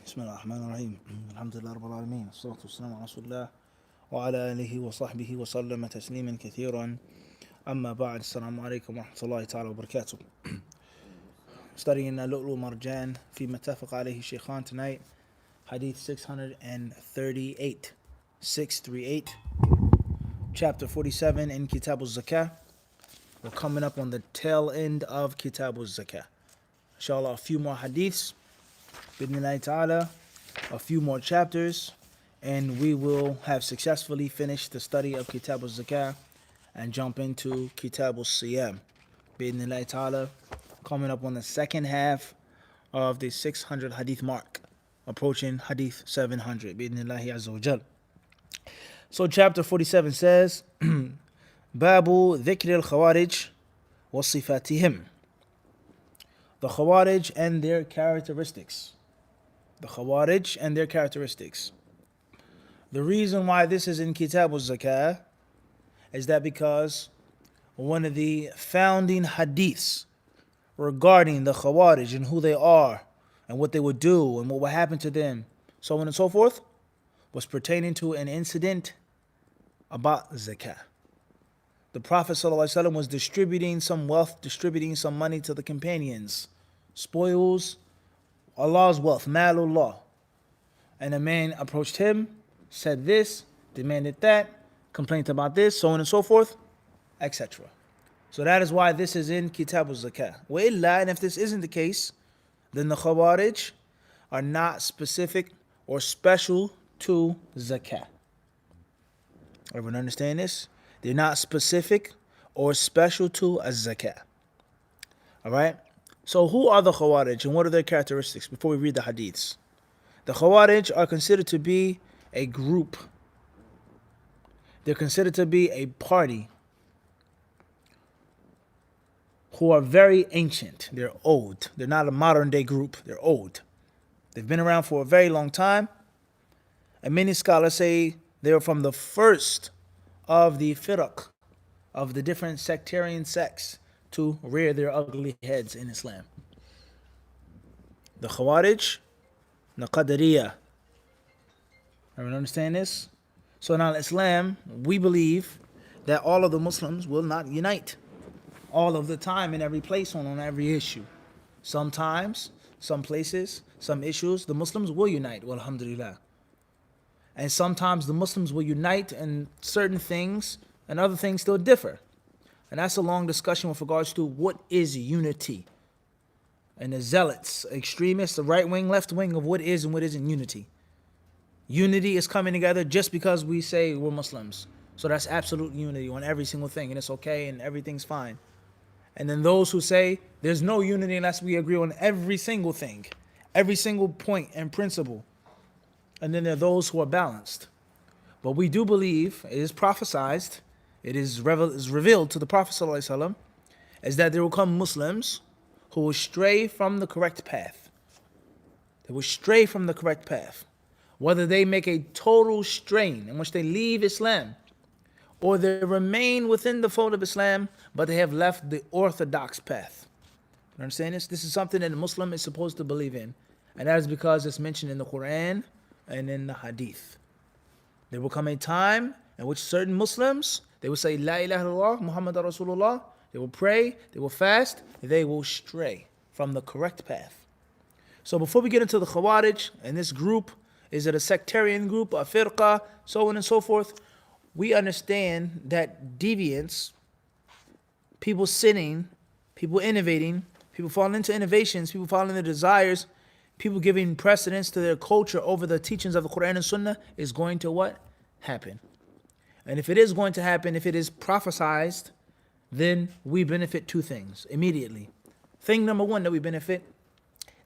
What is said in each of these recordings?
بسم الله الرحمن الرحيم الحمد لله رب العالمين والصلاة والسلام على رسول الله وعلى آله وصحبه وسلم تسليما كثيرا أما بعد السلام عليكم ورحمة الله تعالى وبركاته. Studying لؤلؤ مرجان فيما اتفق عليه الشيخان tonight, Hadith 638, 638, chapter 47 in Kitab al-Zakah. We're coming up on the tail end of Kitab al-Zakah. Inshallah, a few more hadiths, bidnillahi ta'ala, a few more chapters, and we will have successfully finished the study of Kitab al-Zakah and jump into Kitab al-Siyam, bidnillahi ta'ala, coming up on the second half of the 600 hadith mark, approaching hadith 700, bidnillahi azza wa jal. So chapter 47 says, Babu dhikr al-Khawarij wa sifatihim. The Khawarij and their characteristics. The Khawarij and their characteristics. The reason why this is in Kitab al-Zakah is that because one of the founding hadiths regarding the Khawarij and who they are and what they would do and what would happen to them, so on and so forth, was pertaining to an incident about Zakah. The Prophet ﷺ was distributing some wealth, distributing some money to the companions, spoils, Allah's wealth, malullah. And a man approached him, said this, demanded that, complained about this, so on and so forth, etc. So that is why this is in Kitab al-Zakah. وَإِلَّا, and if this isn't the case, then the Khawarij are not specific or special to Zakah. Everyone understand this? They're not specific or special to a zakah. Alright? So who are the Khawarij and what are their characteristics before we read the hadiths? The Khawarij are considered to be a group. They're considered to be a party who are very ancient. They're old. They're not a modern day group. They're old. They've been around for a very long time. And many scholars say they are from the first of the firaq, of the different sectarian sects to rear their ugly heads in Islam. The Khawarij, the Qadariyah. Everyone understand this? So now in Islam, we believe that all of the Muslims will not unite all of the time in every place on every issue. Sometimes, some places, some issues, the Muslims will unite, well, alhamdulillah. And sometimes the Muslims will unite in certain things and other things still differ. And that's a long discussion with regards to what is unity. And the zealots, extremists, the right wing, left wing of what is and what isn't unity. Unity is coming together just because we say we're Muslims. So that's absolute unity on every single thing and it's okay and everything's fine. And then those who say there's no unity unless we agree on every single thing, every single point and principle. And then there are those who are balanced. But we do believe, it is prophesied, it is revealed to the Prophet ﷺ, is that there will come Muslims who will stray from the correct path. They will stray from the correct path. Whether they make a total strain in which they leave Islam, or they remain within the fold of Islam, but they have left the orthodox path. You understand this? This is something that a Muslim is supposed to believe in. And that is because it's mentioned in the Quran and in the hadith. There will come a time in which certain Muslims, they will say, La ilaha illallah, Muhammad Rasulullah, they will pray, they will fast, they will stray from the correct path. So before we get into the Khawarij, and this group, is it a sectarian group, a firqa, so on and so forth, we understand that deviance, people sinning, people innovating, people falling into innovations, people falling into desires, people giving precedence to their culture over the teachings of the Quran and Sunnah is going to what? Happen. And if it is going to happen, if it is prophesized, then we benefit two things immediately. Thing number one that we benefit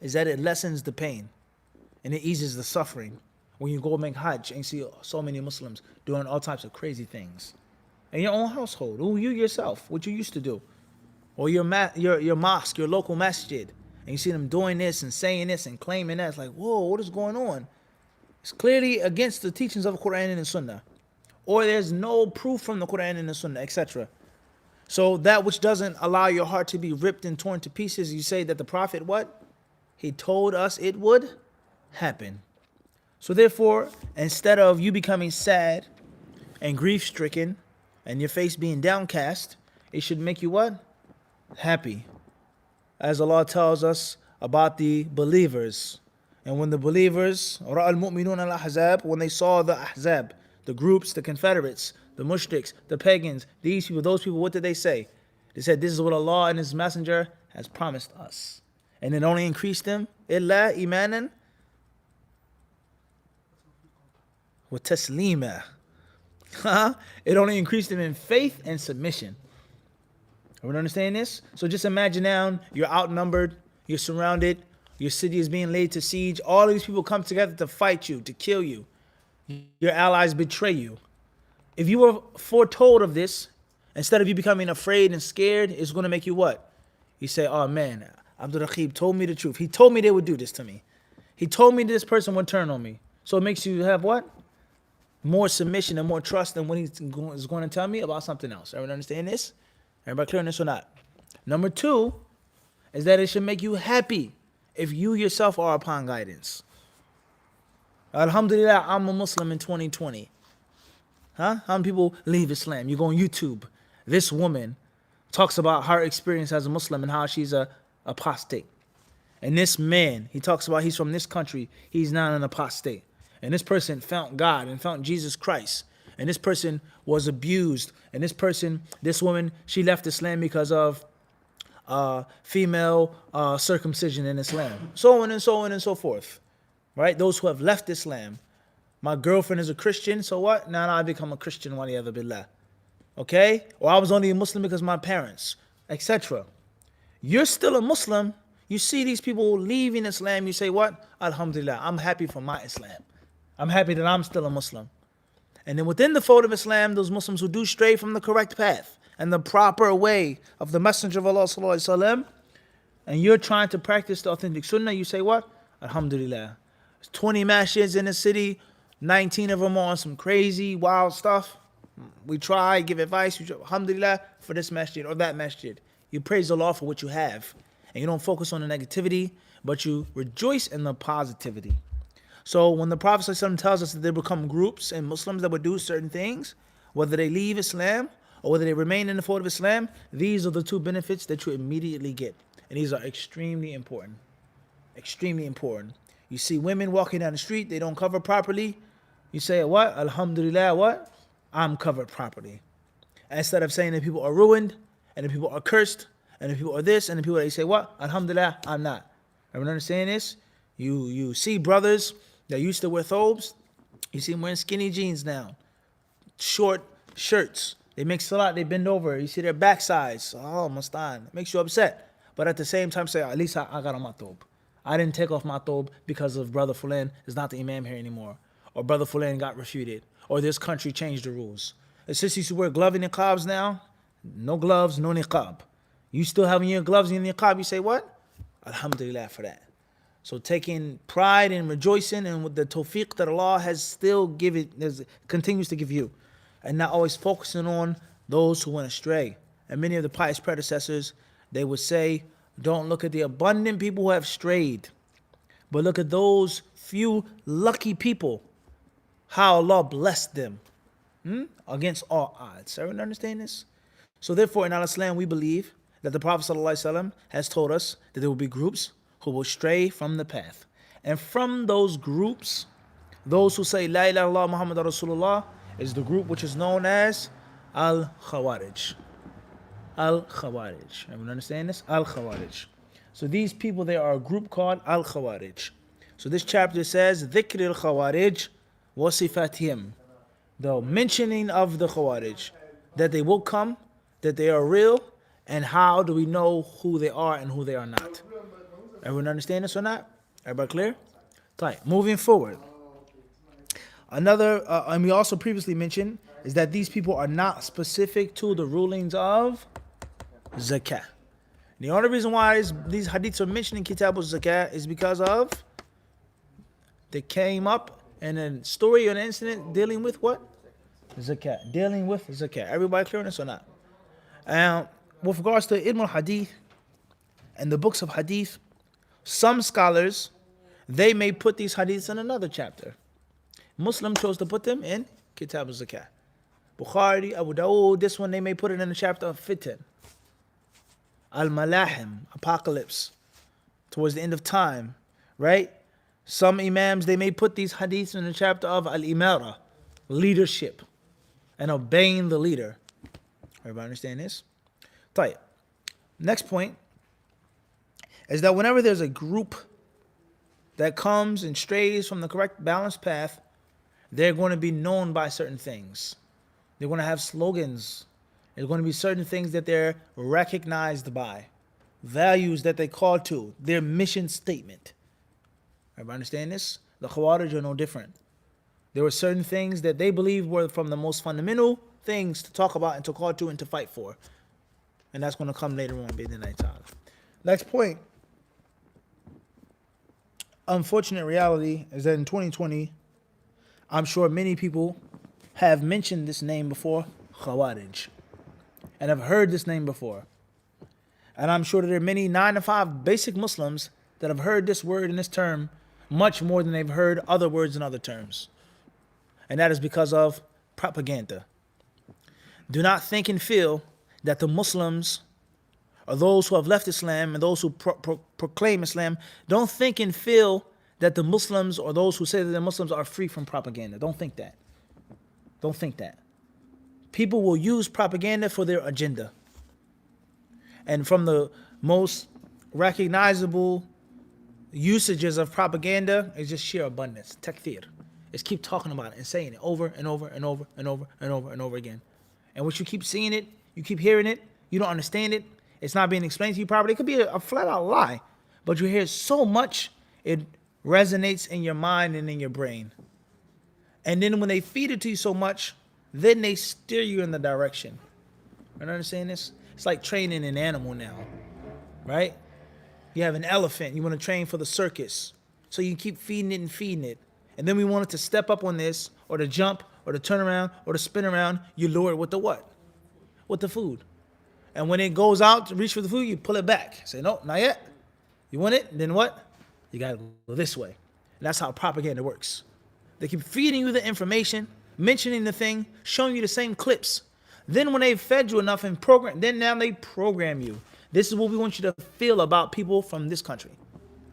is that it lessens the pain and it eases the suffering. When you go make Hajj and you see so many Muslims doing all types of crazy things in your own household, or you yourself, what you used to do, or your mosque, your local masjid, and you see them doing this and saying this and claiming that, it's like, whoa, what is going on? It's clearly against the teachings of the Quran and the Sunnah. Or there's no proof from the Quran and the Sunnah, etc. So that which doesn't allow your heart to be ripped and torn to pieces, you say that the Prophet, what? He told us it would happen. So therefore, instead of you becoming sad and grief-stricken and your face being downcast, it should make you what? Happy. As Allah tells us about the believers. And when the believers, رَأَى الْمُؤْمِنُونَ الْأَحْزَابَ, when they saw the Ahzab, the groups, the Confederates, the Mushriks, the pagans, these people, those people, what did they say? They said, this is what Allah and His Messenger has promised us. And it only increased them, إِلَّا إِيمَانًا وَتَسْلِيمًا. It only increased them in faith and submission. Everyone understand this? So just imagine now, you're outnumbered, you're surrounded, your city is being laid to siege. All of these people come together to fight you, to kill you. Your allies betray you. If you were foretold of this, instead of you becoming afraid and scared, it's going to make you what? You say, oh man, Abdul Raqib told me the truth. He told me they would do this to me. He told me this person would turn on me. So it makes you have what? More submission and more trust than when he's going to tell me about something else. Everyone understand this? Everybody clear on this or not? Number two is that it should make you happy if you yourself are upon guidance. Alhamdulillah, I'm a Muslim in 2020. How many people leave Islam? You go on YouTube. This woman talks about her experience as a Muslim and how she's a apostate. And this man, he talks about he's from this country. He's not an apostate. And this person found God and found Jesus Christ. And this person was abused. And this woman, she left Islam because of female circumcision in Islam. So on and so on and so forth. Right? Those who have left Islam. My girlfriend is a Christian, so what? Now I become a Christian, waliyadhu billah. Okay? Or I was only a Muslim because of my parents, etc. You're still a Muslim. You see these people leaving Islam, you say what? Alhamdulillah, I'm happy for my Islam. I'm happy that I'm still a Muslim. And then within the fold of Islam, those Muslims who do stray from the correct path and the proper way of the Messenger of Allah sallallahu alaihi wasallam, and you're trying to practice the authentic Sunnah, you say what? Alhamdulillah. There's 20 masjids in the city, 19 of them are on some crazy, wild stuff. We try, give advice, alhamdulillah, for this masjid or that masjid. You praise Allah for what you have. And you don't focus on the negativity, but you rejoice in the positivity. So when the Prophet ﷺ tells us that there become groups and Muslims that would do certain things, whether they leave Islam or whether they remain in the fold of Islam, these are the two benefits that you immediately get. And these are extremely important. Extremely important. You see women walking down the street, they don't cover properly. You say, what? Alhamdulillah, what? I'm covered properly. Instead of saying that people are ruined, and the people are cursed, and the people are this, and the people that you say, what? Alhamdulillah, I'm not. Everyone understand this? You see brothers that used to wear thobes, you see them wearing skinny jeans now. Short shirts. They make salat, they bend over. You see their backsides. Oh, mustan. It makes you upset. But at the same time, say, at least I got on my thobe. I didn't take off my thobe because of Brother Fulan is not the imam here anymore. Or Brother Fulan got refuted. Or this country changed the rules. The sisters used to wear gloves and niqabs now. No gloves, no niqab. You still having your gloves and your niqab, you say what? Alhamdulillah for that. So taking pride and rejoicing and with the tawfiq that Allah has still continues to give you. And not always focusing on those who went astray. And many of the pious predecessors, they would say, don't look at the abundant people who have strayed, but look at those few lucky people, how Allah blessed them against all odds. Everyone understand this? So therefore, in Al-Islam, we believe that the Prophet ﷺ has told us that there will be groups who will stray from the path. And from those groups, those who say, La ilaha illallah Muhammad Rasulullah, is the group which is known as Al-Khawarij. Al-Khawarij. Everyone understand this? Al-Khawarij. So these people, they are a group called Al-Khawarij. So this chapter says, Dhikr al-Khawarij wa sifatihim. The mentioning of the Khawarij. That they will come, that they are real, and how do we know who they are and who they are not. Everyone understand this or not? Everybody clear? Right. Moving forward. Another, and we also previously mentioned, is that these people are not specific to the rulings of zakah. The only reason why these hadiths are mentioning kitab al-zakah is because of they came up in a story or an incident dealing with what? Zakah. Dealing with zakah. Everybody clear on this or not? And with regards to ilm al-hadith and the books of hadith, some scholars, they may put these hadiths in another chapter. Muslim chose to put them in Kitab al-Zakah. Bukhari, Abu Dawood, this one they may put it in the chapter of Fitan. Al-Malahim, apocalypse, towards the end of time, right? Some imams, they may put these hadiths in the chapter of Al-Imara, leadership, and obeying the leader. Everybody understand this? Tayyip. Next point is that whenever there's a group that comes and strays from the correct balanced path, they're going to be known by certain things. They're going to have slogans. There's going to be certain things that they're recognized by, values that they call to, their mission statement. Everybody understand this? The Khawarij are no different. There were certain things that they believed were from the most fundamental things to talk about and to call to and to fight for. And that's going to come later on, bi'idhnillahi ta'ala. Next point. Unfortunate reality is that in 2020, I'm sure many people have mentioned this name before, Khawarij, and have heard this name before. And I'm sure that there are many 9 to 5 basic Muslims that have heard this word and this term much more than they've heard other words and other terms. And that is because of propaganda. Do not think and feel that the Muslims, or those who have left Islam and those who proclaim Islam, don't think and feel that the Muslims or those who say that the Muslims are free from propaganda. Don't think that. Don't think that. People will use propaganda for their agenda. And from the most recognizable usages of propaganda is just sheer abundance, takfir. It's keep talking about it and saying it over and over and over and over and over and over again. And once you keep seeing it, you keep hearing it, you don't understand it, it's not being explained to you properly. It could be a flat out lie, but you hear so much, it resonates in your mind and in your brain. And then when they feed it to you so much, then they steer you in the direction. You understand this? It's like training an animal now, right? You have an elephant, you want to train for the circus. So you keep feeding it and feeding it. And then we want it to step up on this, or to jump, or to turn around, or to spin around. You lure it with the what? With the food. And when it goes out to reach for the food, you pull it back. Say, no, not yet. You want it? Then what? You got to go this way. And that's how propaganda works. They keep feeding you the information, mentioning the thing, showing you the same clips. Then when they've fed you enough and now they program you. This is what we want you to feel about people from this country,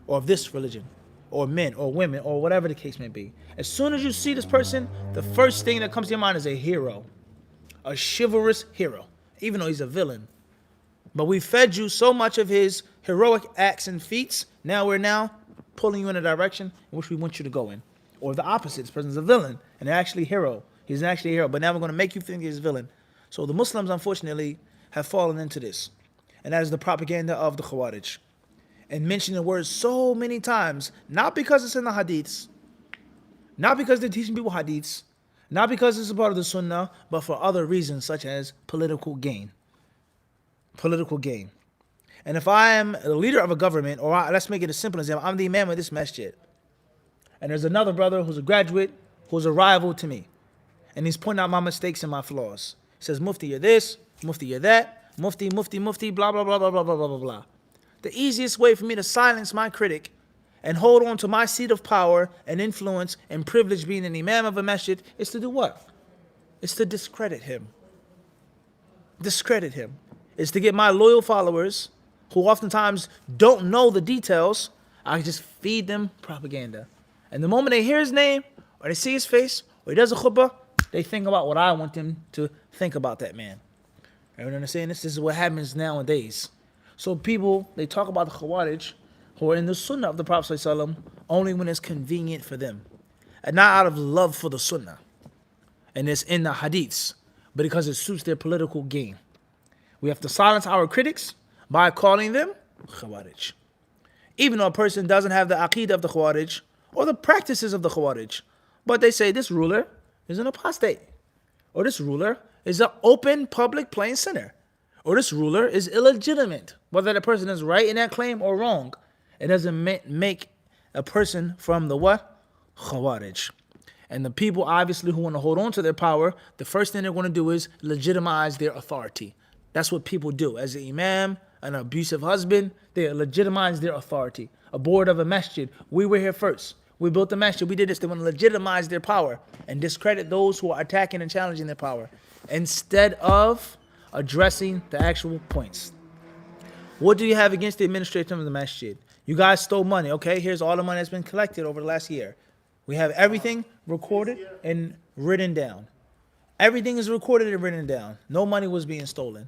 or of this religion, or men, or women, or whatever the case may be. As soon as you see this person, the first thing that comes to your mind is a hero, a chivalrous hero, even though he's a villain. But we fed you so much of his heroic acts and feats, now we're pulling you in a direction in which we want you to go in. Or the opposite, this person's a villain, and they're actually a hero. He's actually a hero, but now we're going to make you think he's a villain. So the Muslims, unfortunately, have fallen into this. And that is the propaganda of the Khawarij. And mentioning the word so many times, not because it's in the hadiths, not because they're teaching people hadiths, not because it's a part of the sunnah, but for other reasons such as political gain. Political gain. And if I am the leader of a government, or let's make it a simple example, I'm the imam of this masjid, and there's another brother who's a graduate, who's a rival to me, and he's pointing out my mistakes and my flaws. He says, Mufti, you're this, Mufti, you're that, Mufti, blah, blah, blah, blah, blah, blah, blah, blah, blah. The easiest way for me to silence my critic and hold on to my seat of power and influence and privilege being an imam of a masjid is to do what? It's to discredit him. Discredit him. It's to get my loyal followers, who oftentimes don't know the details, I just feed them propaganda. And the moment they hear his name, or they see his face, or he does a khutbah, they think about what I want them to think about that man. Everyone understand this? This is what happens nowadays. So people, they talk about the Khawarij, who are in the sunnah of the Prophet ﷺ, only when it's convenient for them. And not out of love for the sunnah. And it's in the hadiths, but because it suits their political gain. We have to silence our critics by calling them Khawarij. Even though a person doesn't have the aqeedah of the Khawarij, or the practices of the Khawarij, but they say this ruler is an apostate, or this ruler is an open public plain sinner, or this ruler is illegitimate. Whether the person is right in that claim or wrong, it doesn't make a person from the what? Khawarij. And the people obviously who want to hold on to their power, the first thing they're going to do is legitimize their authority. That's what people do. As an imam, an abusive husband, they legitimize their authority. A board of a masjid, we were here first. We built the masjid, we did this. They want to legitimize their power and discredit those who are attacking and challenging their power instead of addressing the actual points. What do you have against the administration of the masjid? You guys stole money. Okay, here's all the money that's been collected over the last year. We have everything recorded and written down. Everything is recorded and written down. No money was being stolen.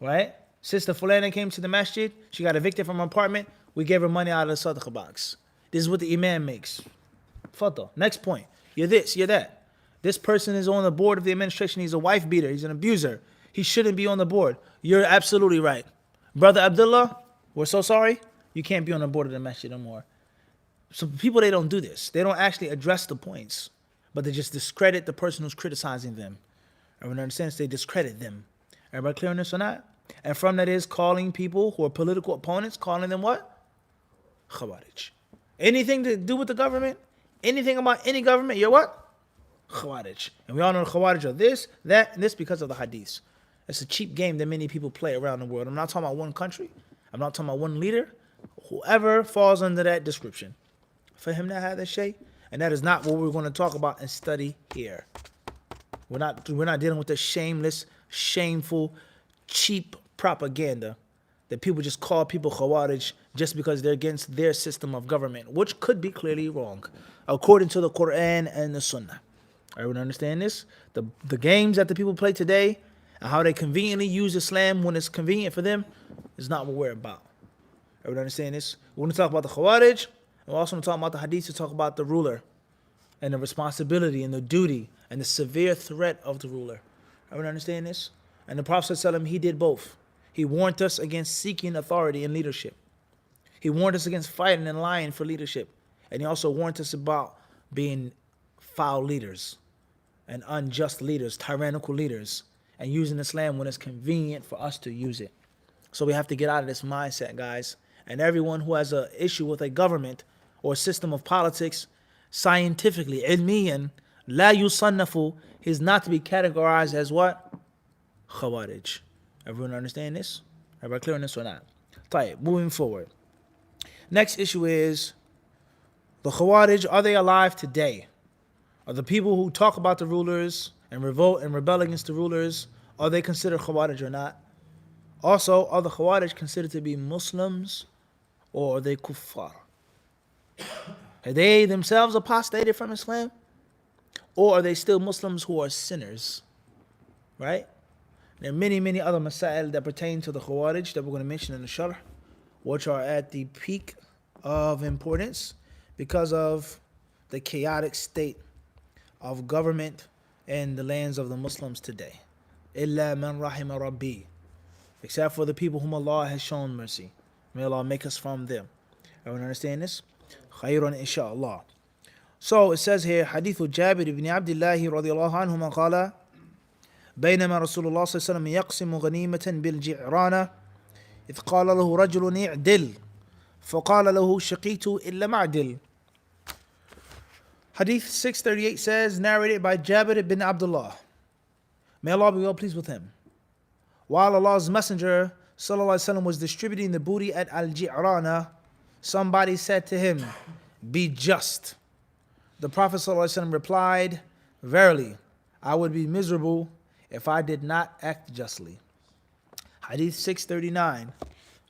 Right? Sister Fulana came to the masjid. She got evicted from her apartment. We gave her money out of the sadaqah box. This is what the imam makes. Fadda. Next point. You're this, you're that. This person is on the board of the administration. He's a wife beater. He's an abuser. He shouldn't be on the board. You're absolutely right. Brother Abdullah, we're so sorry. You can't be on the board of the masjid no more. So people, they don't do this. They don't actually address the points, but they just discredit the person who's criticizing them. Everyone understands? They discredit them. Everybody clear on this or not? And from that is calling people who are political opponents, calling them what? Khawarij. Anything to do with the government, anything about any government, you're what? Khawarij. And we all know the Khawarij are this, that, and this because of the hadiths. It's a cheap game that many people play around the world. I'm not talking about one country. I'm not talking about one leader. Whoever falls under that description. For him to have that shay, and that is not what we're going to talk about and study here. We're not dealing with the shameless, shameful, cheap propaganda that people just call people Khawarij just because they're against their system of government, which could be clearly wrong, according to the Quran and the Sunnah. Everyone understand this? The games that the people play today and how they conveniently use Islam when it's convenient for them is not what we're about. Everyone understand this? We want to talk about the Khawarij. And we're also going to talk about the hadith to talk about the ruler and the responsibility and the duty and the severe threat of the ruler. Everyone understand this? And the Prophet ﷺ, he did both. He warned us against seeking authority and leadership. He warned us against fighting and lying for leadership. And he also warned us about being foul leaders and unjust leaders, tyrannical leaders, and using Islam when it's convenient for us to use it. So we have to get out of this mindset, guys. And everyone who has an issue with a government or a system of politics, scientifically, ilmiyan, la yusannafu, is not to be categorized as what? Khawarij. Everyone understand this? Everybody clear on this or not? Tayyib, moving forward. Next issue is, the Khawarij, are they alive today? Are the people who talk about the rulers and revolt and rebel against the rulers, are they considered Khawarij or not? Also, are the Khawarij considered to be Muslims or are they kuffar? Are they themselves apostated from Islam? Or are they still Muslims who are sinners? Right? There are many, many other masail that pertain to the Khawarij that we're going to mention in the Sharh, which are at the peak of importance because of the chaotic state of government in the lands of the Muslims today. Illa man rahima rabbi. Except for the people whom Allah has shown mercy. May Allah make us from them. Everyone understand this? Khayrun inshaAllah. So it says here, Hadith Jabir ibn Abdullah radiyallahu anhu قال بينما رسول الله صلى الله عليه وسلم يقسم غنيمة بالجعرانة إذ قال له رجل اعدل فقال له شقيت إلا معدل. Hadith 638 says, narrated by Jabir ibn Abdullah. May Allah be well pleased with him. While Allah's Messenger sallallahu alaihi wasallam was distributing the booty at Al-Ji'rana, somebody said to him, be just. The Prophet sallallahu alaihi wasallam replied, verily, I would be miserable if I did not act justly. Hadith 639.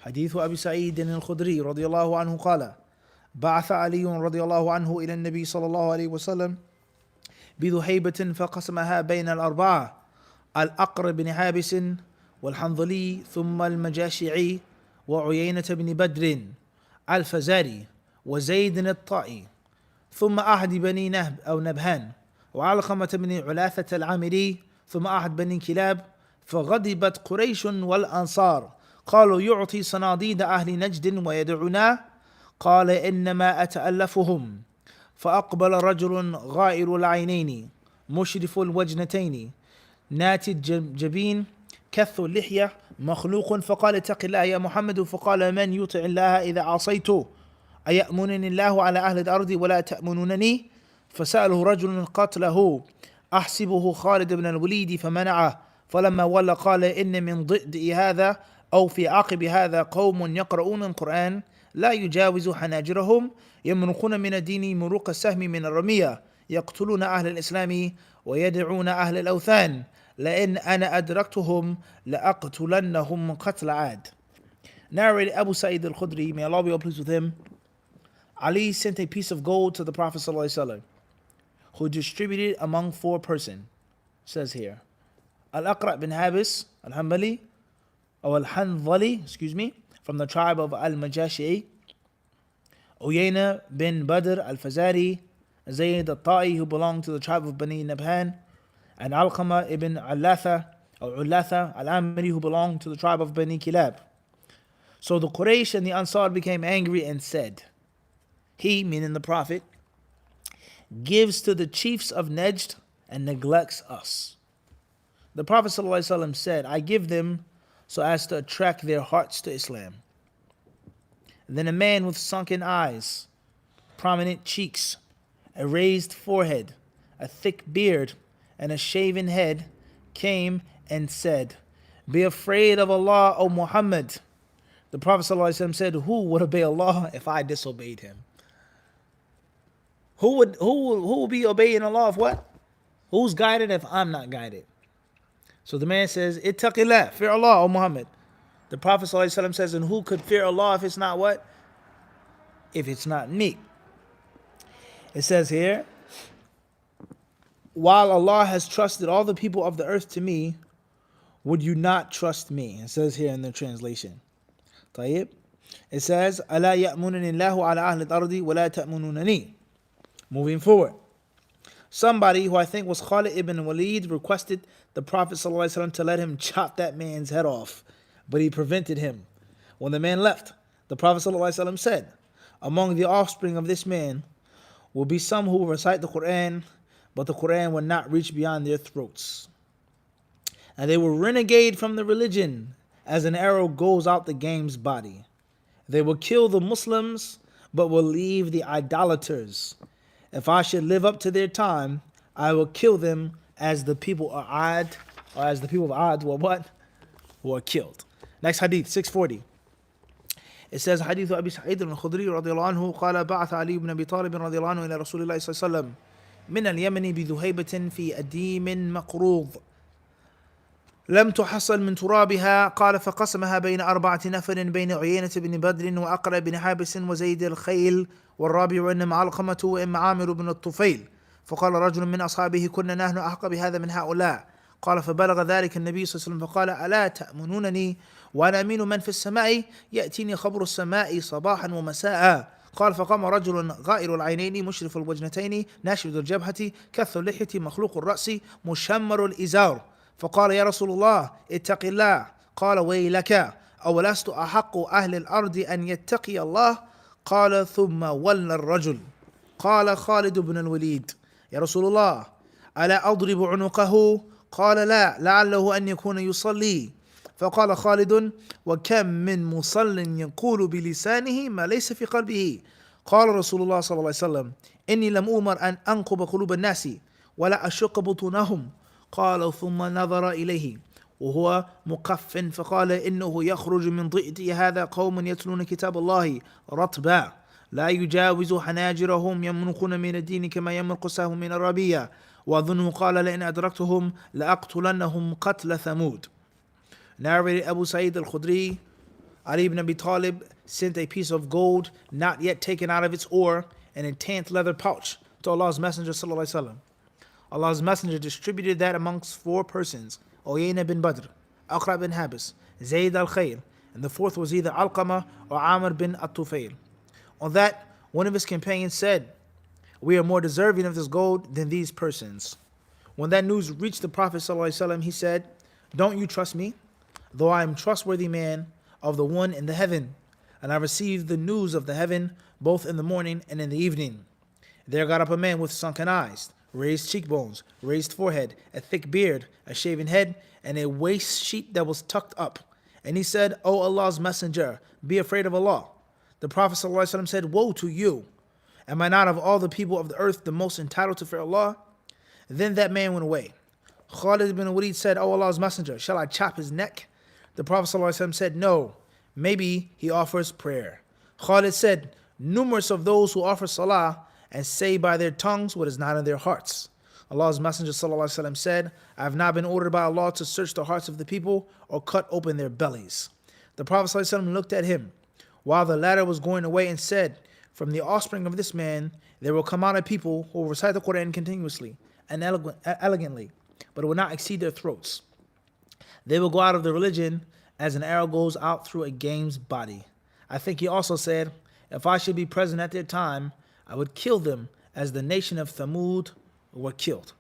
Hadith Abi Sa'id al-Khudri radiyallahu anhu qala بعث علي رضي الله عنه إلى النبي صلى الله عليه وسلم بذهيبة فقسمها بين الأربعة الأقر بن حابس والحنظلي ثم المجاشعي وعيينة بن بدر الفزاري وزيد الطائي ثم أحد بني نهب أو نبهان وعلقمة بن علاثة العامري ثم أحد بني كلاب فغضبت قريش والأنصار قالوا يعطي صناديد أهل نجد ويدعنا قال إنما أتألفهم فأقبل رجل غائر العينين مشرف الوجنتين ناتي الجبين كث اللحية مخلوق فقال اتق الله يا محمد فقال من يطع الله إذا عصيته أيأمنني الله على أهل الأرض ولا تأمنونني فسأله رجل قتله أحسبه خالد بن الوليد فمنعه فلما ولى قال إن من ضئد هذا أو في عقب هذا قوم يقرؤون القرآن لا يجاوز حناجرهم يمرقون من الدين مروق السهم من الرمية يقتلون أهل الإسلام ويدعون أهل الأوثان لئن أنا أدركتهم لأقتلنهم قتل عاد. Narrated Abu Sa'id al-Khudri, may Allah be pleased with him, Ali sent a piece of gold to the Prophet ﷺ, who distributed among 4 persons. Says here, Al-Aqra' bin Habis al-Hanbali, or Al-Hanzali, from the tribe of Al-Majashi'i, Uyayna bin Badr al-Fazari, Zayd al-Ta'i, who belonged to the tribe of Bani Nabhan, and Alqama ibn Allatha, or Ullatha al-Amri, who belonged to the tribe of Bani Kilab. So the Quraysh and the Ansar became angry and said, he, meaning the Prophet, gives to the chiefs of Najd and neglects us. The Prophet ﷺ said, I give them so as to attract their hearts to Islam. And then a man with sunken eyes, prominent cheeks, a raised forehead, a thick beard, and a shaven head came and said, be afraid of Allah, O Muhammad. The Prophet ﷺ said, who would obey Allah if I disobeyed him? Who would be obeying Allah if what? Who's guided if I'm not guided? So the man says, Ittaqillah, fear Allah, O Muhammad. The Prophet ﷺ says, and who could fear Allah if it's not what? If it's not me. It says here, while Allah has trusted all the people of the earth to me, would you not trust me? It says here in the translation. طيب. It says, ألا يأمنني الله على أهل الأرض ولا تأمنونني. Moving forward. Somebody who I think was Khalid ibn Walid requested the Prophet ﷺ to let him chop that man's head off, but he prevented him. When the man left, the Prophet ﷺ said, among the offspring of this man will be some who will recite the Quran, but the Quran will not reach beyond their throats. And they will renegade from the religion as an arrow goes out the game's body. They will kill the Muslims, but will leave the idolaters. If I should live up to their time, I will kill them as the people of Ad, or as the people of Ad were what? Were killed. Next hadith, 640. It says, Hadith Abi Sa'id al-Khudri radiyallahu anhu, قال بعث علي بن أبي طالب رضي الله عنه إلى رسول الله صلى الله عليه وسلم من اليمن بذهيبة في أديم مقروض لم تحصل من ترابها. قال فقسمها بين 4 نفر بين عيينة بن بدر وأقرأ بن حابس وزيد الخيل والرابع إنما علقمة وإما عامر بن الطفيل. فقال رجل من أصحابه كنا نحن أحق بهذا من هؤلاء. قال فبلغ ذلك النبي صلى الله عليه وسلم فقال ألا تأمنونني وأنا أمين من في السماء يأتيني خبر السماء صباحا ومساء. قال فقام رجل غائر العينين مشرف الوجنتين ناشد الجبهة كث اللحية مخلوق الرأس مشمر الإزار. فقال يا رسول الله اتق الله. قال ويلك أولست أحق أهل الأرض أن يتقي الله. قال ثم ولى الرجل. قال خالد بن الوليد يا رسول الله ألا أضرب عنقه؟ قال لا لعله أن يكون يصلي. فقال خالد وكم من مصل يقول بلسانه ما ليس في قلبه. قال رسول الله صلى الله عليه وسلم إني لم أؤمر أن أنقب قلوب الناس ولا أشق بطونهم. قال ثم نظر إليه وهو مقف فقال إنه يخرج من ضئتي هذا قوم يتلون كتاب الله رطبا لا يجاوز حناجرهم يمرقون من الدين كما يمرق السهم من الربية وأظنه قال لئن أدركتهم لأقتلنهم قتل ثمود. Narrated Abu Sa'id al-Khudri, Ali ibn Abi Talib sent a piece of gold not yet taken out of its ore in a tanned leather pouch to Allah's Messenger sallallahu alaihi wasallam. Allah's Messenger distributed that amongst 4 persons, Uyayna bin Badr, Aqra bin Habis, Zayd al-Khayl, and the 4th was either Alqama or Amr bin At-Tufayl. On that, one of his companions said, we are more deserving of this gold than these persons. When that news reached the Prophet ﷺ, he said, don't you trust me? Though I am trustworthy man of the one in the heaven, and I received the news of the heaven both in the morning and in the evening. There got up a man with sunken eyes, raised cheekbones, raised forehead, a thick beard, a shaven head, and a waist sheet that was tucked up. And he said, O Allah's Messenger, be afraid of Allah. The Prophet ﷺ said, woe to you! Am I not of all the people of the earth the most entitled to fear Allah? Then that man went away. Khalid ibn Walid said, O Allah's Messenger, shall I chop his neck? The Prophet ﷺ said, no, maybe he offers prayer. Khalid said, numerous of those who offer salah and say by their tongues what is not in their hearts. Allah's Messenger ﷺ said, I have not been ordered by Allah to search the hearts of the people or cut open their bellies. The Prophet ﷺ looked at him while the latter was going away and said, from the offspring of this man, there will come out a people who will recite the Quran continuously and elegantly, but it will not exceed their throats. They will go out of the religion as an arrow goes out through a game's body. I think he also said, if I should be present at their time, I would kill them as the nation of Thamud were killed.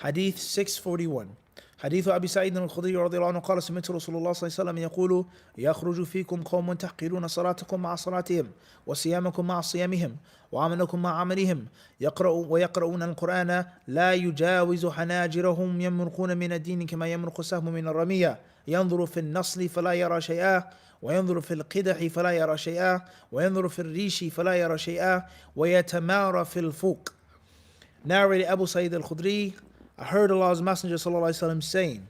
Hadith 641. حديث أبي سعيد الخدري رضي الله عنه قال سمعت رسول الله صلى الله عليه وسلم يقول يخرج فيكم قوم تحقرون صلاتكم مع صلاتهم وصيامكم مع صيامهم وعملكم مع عملهم ويقرؤون القرآن لا يجاوز حناجرهم يمرقون من الدين كما يمرق السهم من الرمية ينظر في النصل فلا يرى شيئا وينظر في القدح فلا يرى شيئا وينظر في الريش فلا يرى شيئا ويتمارى في الفوق. Narrated Abu Sa'id al-Khudri, I heard Allah's Messenger ﷺ saying,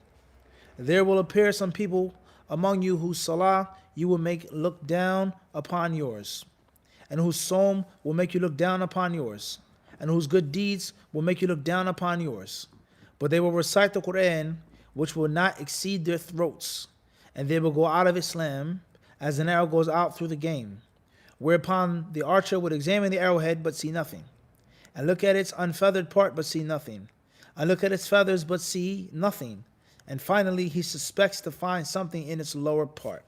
there will appear some people among you whose salah you will make look down upon yours, and whose psalm will make you look down upon yours, and whose good deeds will make you look down upon yours. But they will recite the Quran, which will not exceed their throats, and they will go out of Islam as an arrow goes out through the game, whereupon the archer would examine the arrowhead but see nothing, and look at its unfeathered part but see nothing, and look at its feathers but see nothing, and finally he suspects to find something in its lower part.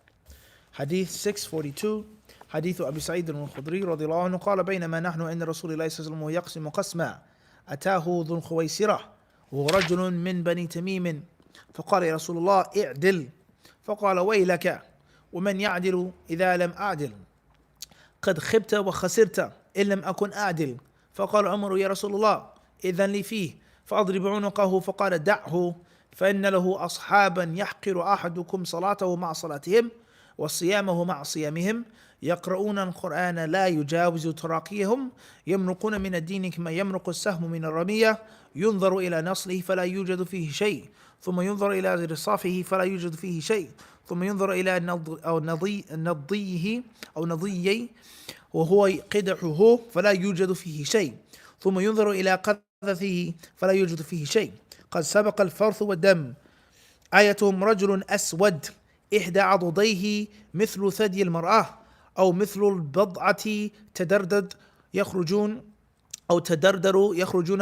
Hadith 642. حديث أبي سعيد الخدري رضي الله عنه قال بينما نحن عند رسول الله صلى الله عليه وسلم يقسم قسما أتاه ذو الخويسرة وهو رجل من بني تميم فقال يا رسول الله اعدل فقال ويلك ومن يعدل إذا لم أعدل قد خبت وخسرت إن لم أكن أعدل فقال عمر يا رسول الله إذن لي فيه فأضرب عنقه فقال دعه فإن له أصحابا يحقر أحدكم صلاته مع صلاتهم وصيامه مع صيامهم يقرؤون القرآن لا يجاوز تراقيهم يمرقون من الدين كما يمرق السهم من الرمية ينظر إلى نصله فلا يوجد فيه شيء ثم ينظر إلى رصافه فلا يوجد فيه شيء ثم ينظر إلى نضيه وهو قدحه فلا يوجد فيه شيء ثم ينظر إلى قذفه فلا يوجد فيه شيء قد سبق الفرث والدم آيتهم رجل أسود إحدى عضديه مثل ثدي المرأة أو مثل البضعة تدردد يخرجون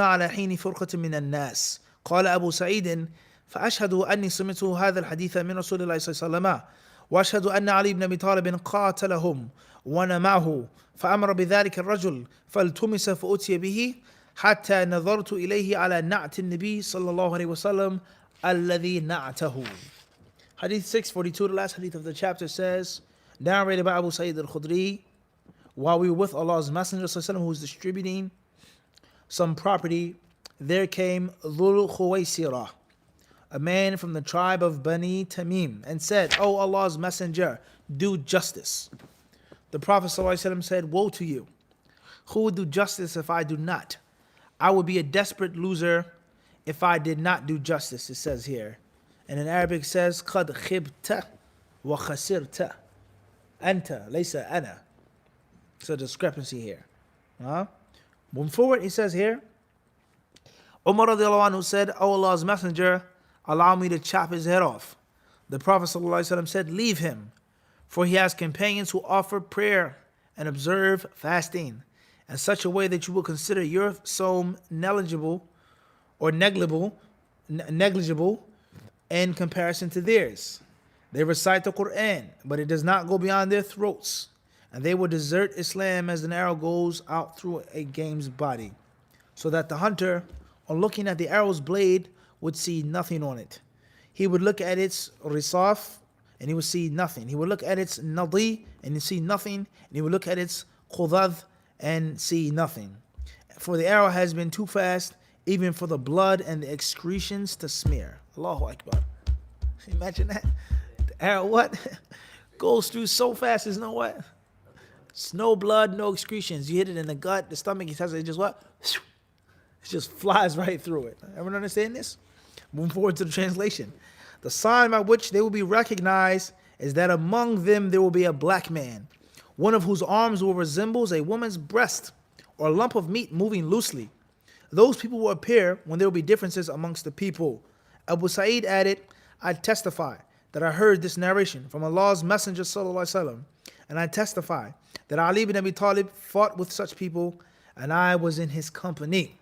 على حين فرقة من الناس. قال أبو سعيد فأشهد أني سمعت هذا الحديث من رسول الله صلى الله عليه وسلم وأشهد أن علي بن أبي طالب قاتلهم وأنا معه فأمر بذلك الرجل فالتمس فأتي به حتى نظرت إليه على نعت النبي صلى الله عليه وسلم الذي نعته. Hadith 642, the last hadith of the chapter, says, narrated by Abu Sa'id al-Khudri, while we were with Allah's Messenger ﷺ, who was distributing some property, there came Dhul Khuwaysirah, a man from the tribe of Bani Tamim, and said, O Allah's Messenger, do justice. The Prophet ﷺ said, woe to you. Who would do justice if I do not? I would be a desperate loser if I did not do justice, it says here. And in Arabic it says, قَدْ خِبْتَ وَخَسِرْتَ أَنْتَ لَيْسَ أَنَا. It's a discrepancy here. Moving forward, he says here, Umar radiallahu anhu said, O Allah's Messenger, allow me to chop his head off. The Prophet ﷺ said, leave him, for he has companions who offer prayer and observe fasting in such a way that you will consider your psalm negligible in comparison to theirs. They recite the Quran, but it does not go beyond their throats, and they will desert Islam as an arrow goes out through a game's body, so that the hunter, on looking at the arrow's blade, would see nothing on it. He would look at its risaf, and he would see nothing. He would look at its nadi, and he see nothing, and he would look at its khudad, and see nothing. For the arrow has been too fast, even for the blood and the excretions to smear. Allahu Akbar. Imagine that. The arrow what? Goes through so fast, there's no what? It's no blood, no excretions. You hit it in the gut, the stomach, it just what? It just flies right through it. Everyone understand this? Moving forward to the translation. The sign by which they will be recognized is that among them there will be a black man, one of whose arms will resemble a woman's breast or a lump of meat moving loosely. Those people will appear when there will be differences amongst the people. Abu Sa'id added, I testify that I heard this narration from Allah's Messenger ﷺ, and I testify that Ali ibn Abi Talib fought with such people, and I was in his company.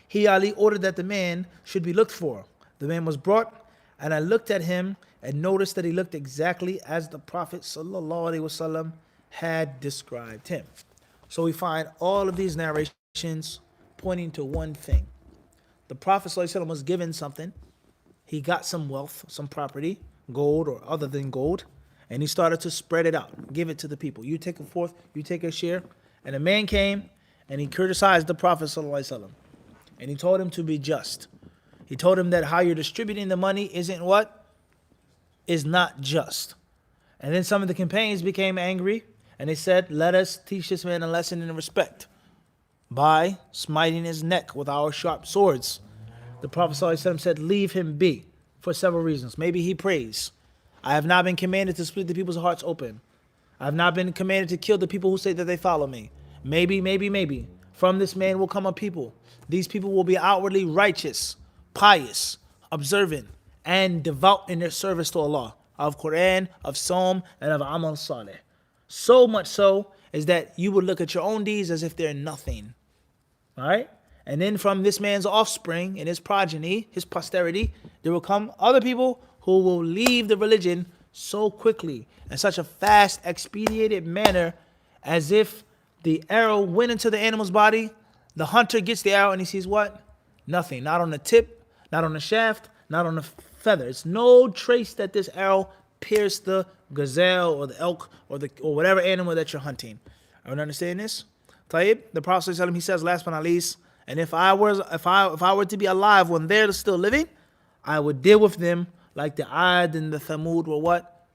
He, Ali, ordered that the man should be looked for. The man was brought, and I looked at him and noticed that he looked exactly as the Prophet ﷺ had described him. So we find all of these narrations pointing to one thing. The Prophet ﷺ was given something. He got some wealth, some property, gold or other than gold, and he started to spread it out, give it to the people. You take a fourth, you take a share. And a man came and he criticized the Prophet ﷺ, and he told him to be just. He told him that how you're distributing the money isn't what? Is not just. And then some of the companions became angry, and they said, let us teach this man a lesson in respect by smiting his neck with our sharp swords. The Prophet ﷺ said, leave him be, for several reasons. Maybe he prays. I have not been commanded to split the people's hearts open. I have not been commanded to kill the people who say that they follow me. Maybe. From this man will come a people. These people will be outwardly righteous, pious, observant, and devout in their service to Allah, of Quran, of Psalm, and of Amal Saleh. So much so is that you would look at your own deeds as if they're nothing. All right? And then from this man's offspring and his progeny, his posterity, there will come other people who will leave the religion so quickly, in such a fast, expedited manner, as if the arrow went into the animal's body. The hunter gets the arrow and he sees what? Nothing. Not on the tip, not on the shaft, not on the feather. It's no trace that this arrow pierced the gazelle or the elk or whatever animal that you're hunting. Everyone understand this? Tayyib, the Prophet ﷺ, he says, last but not least, and if I were to be alive when they're still living, I would deal with them like the Ad and the Thamud were what?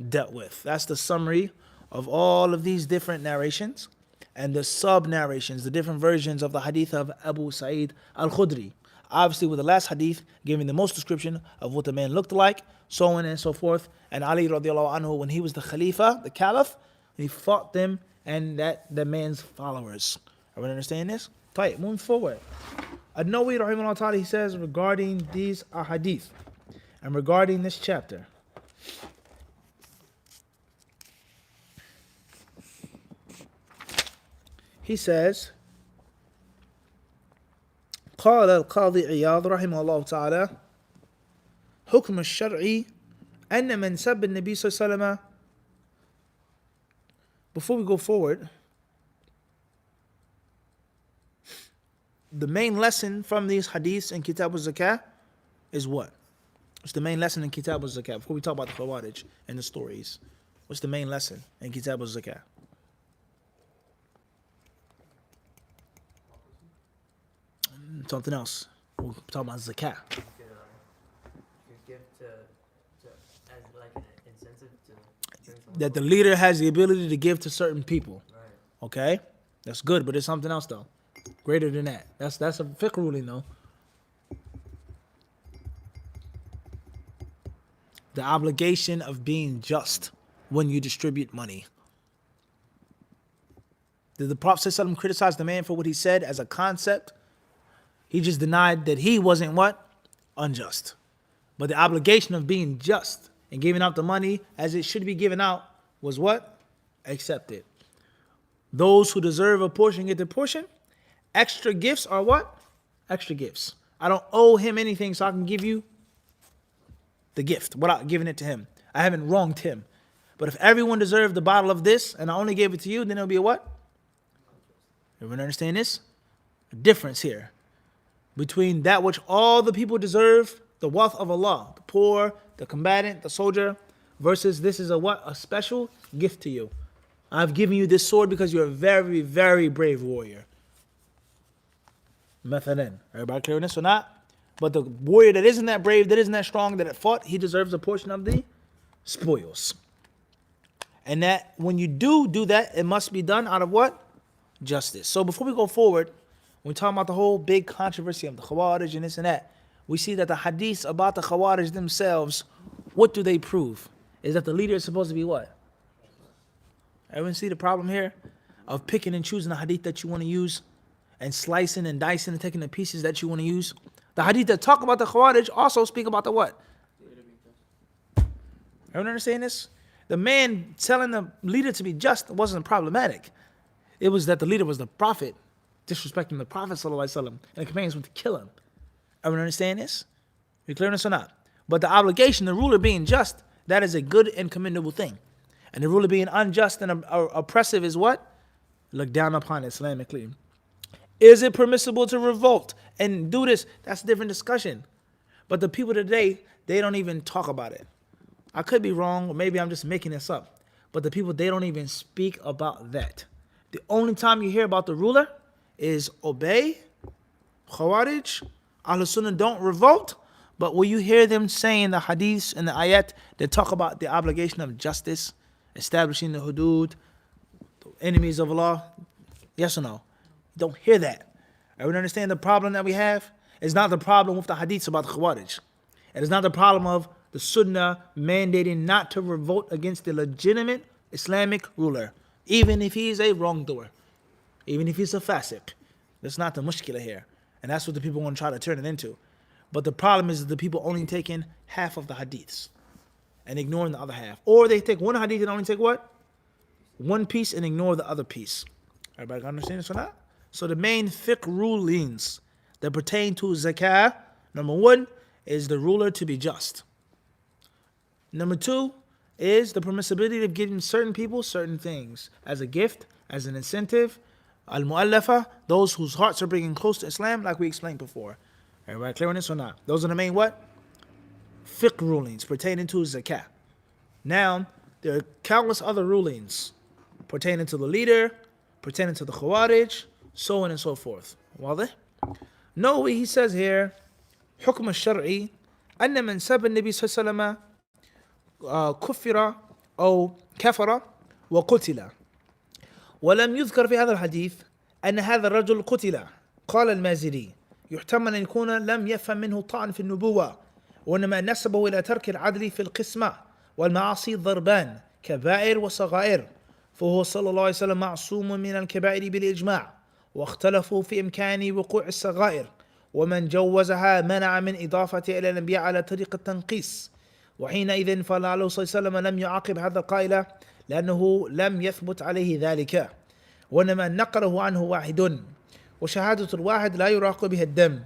Dealt with. That's the summary of all of these different narrations and the sub-narrations, the different versions of the hadith of Abu Sa'id al-Khudri. Obviously, with the last hadith giving the most description of what the man looked like, so on and so forth. And Ali radiallahu anhu, when he was the Khalifa, the Caliph, he fought them and the man's followers. Everyone understand this? Right, moving forward. An-Nawawi rahimahullah ta'ala, he says regarding these ahadith and regarding this chapter. He says, قال القاضي عياض رحمه الله تعالى حكم الشرعي أن من سب النبي صلى الله عليه وسلم. Before we go forward, the main lesson from these hadiths in Kitab al-Zakah is what? What's the main lesson in Kitab al-Zakah? Before we talk about the Khawarij and the stories, what's the main lesson in Kitab al-Zakah? Something else. We'll talk about Zakah. You give as like an incentive to That the leader has the ability to give to certain people. Right. Okay? That's good, but there's something else though. Greater than that. That's a fiqh ruling though. The obligation of being just when you distribute money. Did the Prophet ﷺ criticize the man for what he said as a concept? He just denied that he wasn't what? Unjust. But the obligation of being just and giving out the money as it should be given out was what? Accepted. Those who deserve a portion get their portion. Extra gifts are what? Extra gifts. I don't owe him anything, so I can give you the gift without giving it to him. I haven't wronged him. But if everyone deserved the bottle of this and I only gave it to you, then it'll be a what? Everyone understand this? A difference here between that which all the people deserve, the wealth of Allah, the poor, the combatant, the soldier, versus this is a what? A special gift to you. I've given you this sword because you're a very, very brave warrior. Mathalan. Everybody clear on this or not? But the warrior that isn't that brave, that isn't that strong, that fought, he deserves a portion of the spoils. And that when you do that, it must be done out of what? Justice. So before we go forward, when we talk about the whole big controversy of the Khawarij and this and that, we see that the hadiths about the Khawarij themselves, what do they prove? Is that the leader is supposed to be what? Everyone see the problem here? Of picking and choosing the hadith that you want to use and slicing and dicing and taking the pieces that you want to use. The hadith that talk about the Khawarij also speak about the what? Everyone understand this? The man telling the leader to be just wasn't problematic. It was that the leader was the Prophet, disrespecting the Prophet ﷺ, and the companions went to kill him. Everyone understand this? You clear on this or not? But the obligation, the ruler being just, that is a good and commendable thing. And the ruler being unjust and oppressive is what? Look down upon Islamically. Is it permissible to revolt and do this? That's a different discussion. But the people today, they don't even talk about it. I could be wrong, or maybe I'm just making this up. But the people, they don't even speak about that. The only time you hear about the ruler is obey, Khawarij, Ahl Sunnah don't revolt. But will you hear them saying the hadiths and the ayat that talk about the obligation of justice, establishing the hudud, the enemies of Allah? Yes or no? You don't hear that. Everyone understand the problem that we have? It's not the problem with the hadiths about the Khawarij. It is not the problem of the Sunnah mandating not to revolt against the legitimate Islamic ruler, even if he is a wrongdoer, even if he's a fasiq. That's not the mushkila here. And that's what the people want to try to turn it into. But the problem is the people only taking half of the hadiths and ignoring the other half. Or they take one hadith and only take what? One piece and ignore the other piece. Everybody understand this or not? So the main fiqh rulings that pertain to zakah, number one, is the ruler to be just. Number two is the permissibility of giving certain people certain things as a gift, as an incentive. Al-mu'allafa, those whose hearts are bringing close to Islam, like we explained before. Everybody clear on this or not? Those are the main what? Fiqh rulings pertaining to zakah. Now, there are countless other rulings pertaining to the leader, pertaining to the Khawarij, so on and so forth. واضح? No, he says here, حكم الشرعي أن من سب النبي صلى الله عليه وسلم كفر أو كفر وقتل ولم يذكر في هذا الحديث أن هذا الرجل قتل. قال المازري يحتمل أن يكون لم يفهم منه طعن في النبوة وإنما نسبه إلى ترك العدل في القسمة والمعاصي ضربان كبائر وصغائر فهو صلى الله عليه وسلم معصوم من الكبائر بالإجماع واختلفوا في إمكان وقوع الصغائر ومن جوزها منع من إضافة إلى الأنبياء على طريق التنقيص وحينئذ فلعله صلى الله عليه وسلم لم يعاقب هذا القائل لأنه لم يثبت عليه ذلك وإنما نقله عنه واحد وشهادة الواحد لا يراق بها الدم.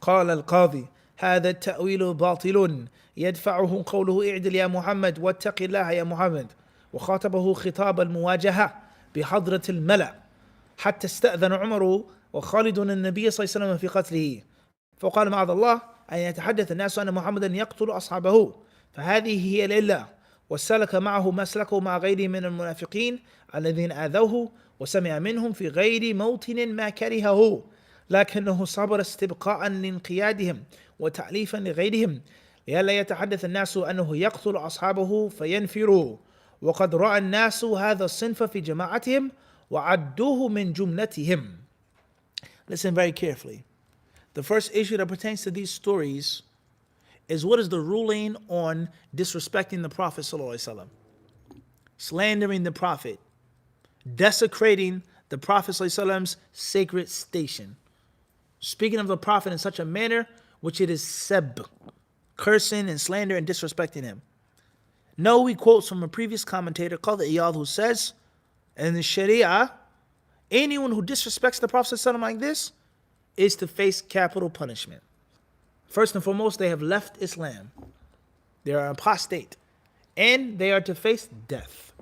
قال القاضي هذا التأويل باطل يدفعه قوله اعدل يا محمد واتق الله يا محمد وخاطبه خطاب المواجهة بحضرة الملأ حتى استأذن عمر وخالد النبي صلى الله عليه وسلم في قتله فقال معاذ الله أن يتحدث الناس أن محمدا يقتل أصحابه فهذه هي العلة وسلك معه مسلكه مع غيره من المنافقين الذين آذوه وسمع منهم في غير موطن ما كرهه لكنه صبر استبقاء لانقيادهم وتأليفا لغيرهم لئلا يتحدث الناس أنه يقتل أصحابه فينفروا وقد رأى الناس هذا الصنف في جماعتهم وعدوه من جملتهم. Listen very carefully. The first issue that pertains to these stories is what is the ruling on disrespecting the Prophet ﷺ, slandering the Prophet, desecrating the Prophet ﷺ's sacred station, speaking of the Prophet in such a manner which it is seb, cursing and slander and disrespecting him. No, he quotes from a previous commentator called Iyad who says, in the Sharia, anyone who disrespects the Prophet ﷺ like this is to face capital punishment. First and foremost, they have left Islam. They are apostate. And they are to face death.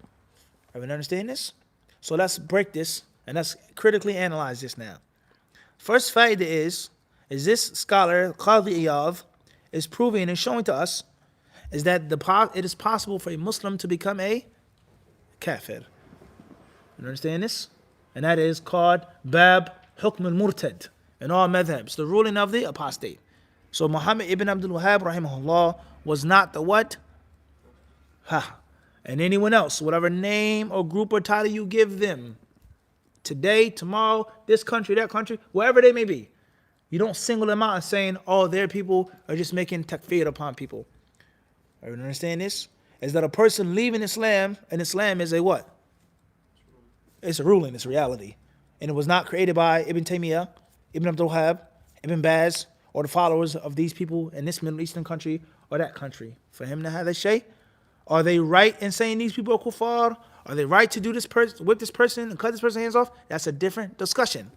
Everyone understand this? So let's break this and let's critically analyze this now. First faida is this scholar, Qadi Iyad, is proving and showing to us is that it is possible for a Muslim to become a kafir. You understand this? And that is called Bab Hukm al-Murtad in all madhabs, the ruling of the apostate. So Muhammad ibn Abdul Wahhab rahimahullah was not the what? And anyone else, whatever name or group or title you give them, today, tomorrow, this country, that country, wherever they may be, You don't single them out and saying, oh, their people are just making takfir upon people. Everyone understand this? Is that a person leaving Islam, and Islam is a what? It's a ruling, it's a reality. And it was not created by Ibn Taymiyyah, Ibn Abdul Wahab, Ibn Baz, or the followers of these people in this Middle Eastern country or that country. For him to have that shay, are they right in saying these people are kuffar? Are they right to do this person, whip this person and cut this person's hands off? That's a different discussion.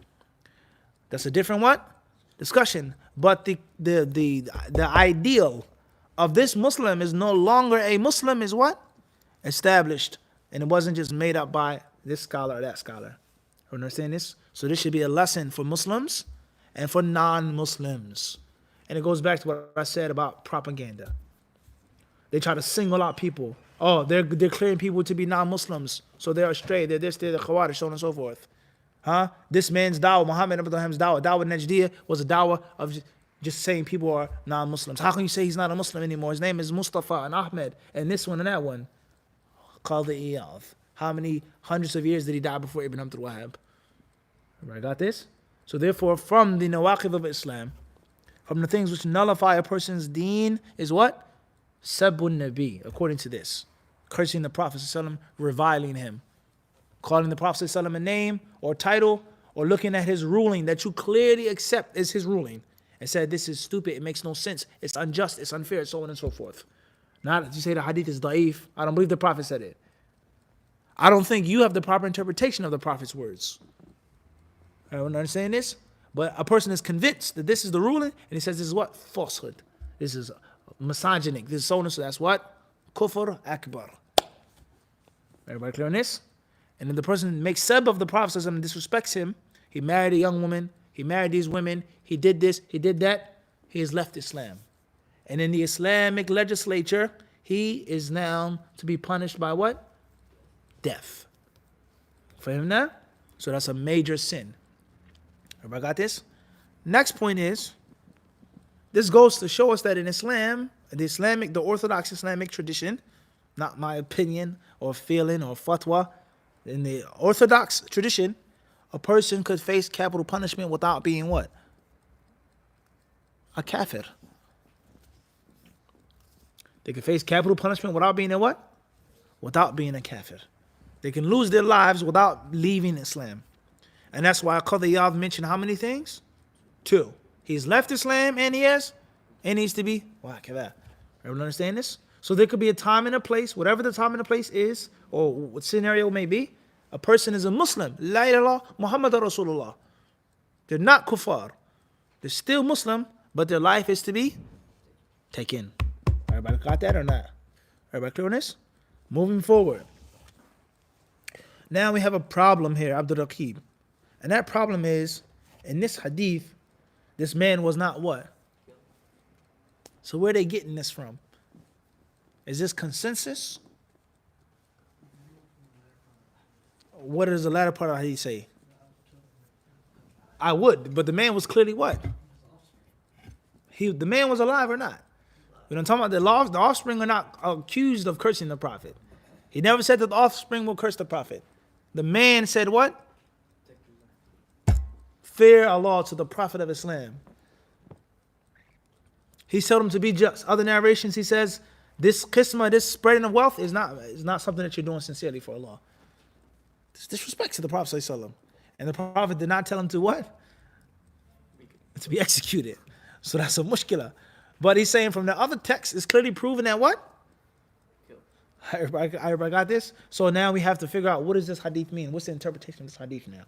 That's a different what? Discussion. But the ideal of this Muslim is no longer a Muslim is what? Established. And it wasn't just made up by this scholar or that scholar. You understand this? So this should be a lesson for Muslims and for non-Muslims. And it goes back to what I said about propaganda. They try to single out people. Oh, they're declaring people to be non-Muslims. So they're astray. They're this, they're the Khawarij, so on and so forth. Huh? This man's dawah, Muhammad ibn Abdulham's dawah, dawah Najdiyah was a dawah of just saying people are non-Muslims. How can you say he's not a Muslim anymore? His name is Mustafa and Ahmed and this one and that one. Called the Iyadh. How many hundreds of years did he die before Ibn Abdul Wahab? Everybody got this? So therefore, from the nawaqid of Islam, from the things which nullify a person's deen is what? Sabbun Nabi, according to this. Cursing the Prophet ﷺ, reviling him. Calling the Prophet ﷺ a name or title, or looking at his ruling that you clearly accept is his ruling, and said this is stupid, it makes no sense, it's unjust, it's unfair, so on and so forth. Not that you say the hadith is da'if. I don't believe the Prophet said it. I don't think you have the proper interpretation of the Prophet's words. Everyone understand this? But a person is convinced that this is the ruling, and he says this is what? Falsehood. This is misogynic. This is so and so. That's what? Kufr akbar. Everybody clear on this? And then the person makes sub of the Prophet and disrespects him. He married a young woman. He married these women. He did this. He did that. He has left Islam. And in the Islamic legislature, he is now to be punished by what? Death. For him now? So that's a major sin. Everybody got this? Next point is, this goes to show us that in Islam, the Orthodox Islamic tradition, not my opinion or feeling or fatwa, in the Orthodox tradition, a person could face capital punishment without being what? A kafir. They can face capital punishment without being a what? Without being a kafir. They can lose their lives without leaving Islam. And that's why Qadhi Iyadh mentioned how many things? 2. He's left Islam and he needs to be, everyone understand this? So there could be a time and a place, whatever the time and the place is, or what scenario may be, a person is a Muslim. La ilaha Muhammad Rasulullah. They're not kuffar. They're still Muslim, but their life is to be taken. Everybody got that or not? Everybody clear on this? Moving forward. Now we have a problem here, Abdul Raqib. And that problem is, in this hadith, this man was not what? So where are they getting this from? Is this consensus? What does the latter part of the hadith say? I would, but the man was clearly what? The man was alive or not? We don't talk about the offspring are not accused of cursing the Prophet. He never said that the offspring will curse the Prophet. The man said what? Fear Allah to the Prophet of Islam. He told him to be just. Other narrations, he says, this qisma, this spreading of wealth is not something that you're doing sincerely for Allah. It's disrespect to the Prophet ﷺ. And the Prophet did not tell him to what? To be executed. So that's a mushkila. But he's saying from the other text, it's clearly proven that what? Everybody got this? So now we have to figure out, what does this hadith mean? What's the interpretation of this hadith now?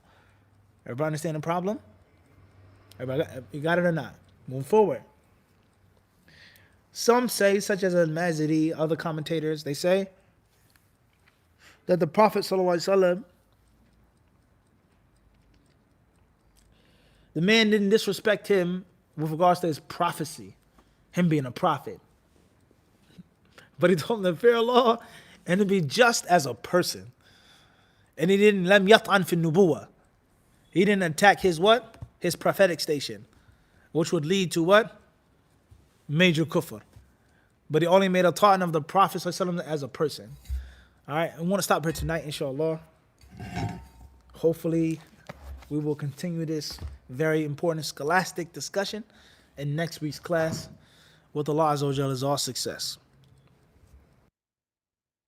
Everybody understand the problem? Everybody you got it or not? Move forward. Some say, such as Al-Maziri, other commentators, they say that the Prophet ﷺ, the man didn't disrespect him with regards to his prophecy, him being a prophet. But he told him to fear Allah and to be just as a person. And he didn't lam yat'an fi nubuwah. He didn't attack his what? His prophetic station, which would lead to what? Major kufr. But he only made a ta'an of the Prophet ﷺ as a person. All right, I want to stop here tonight, inshallah. Hopefully, We will continue this very important scholastic discussion in next week's class. With Allah Azza wa Jalla is all success.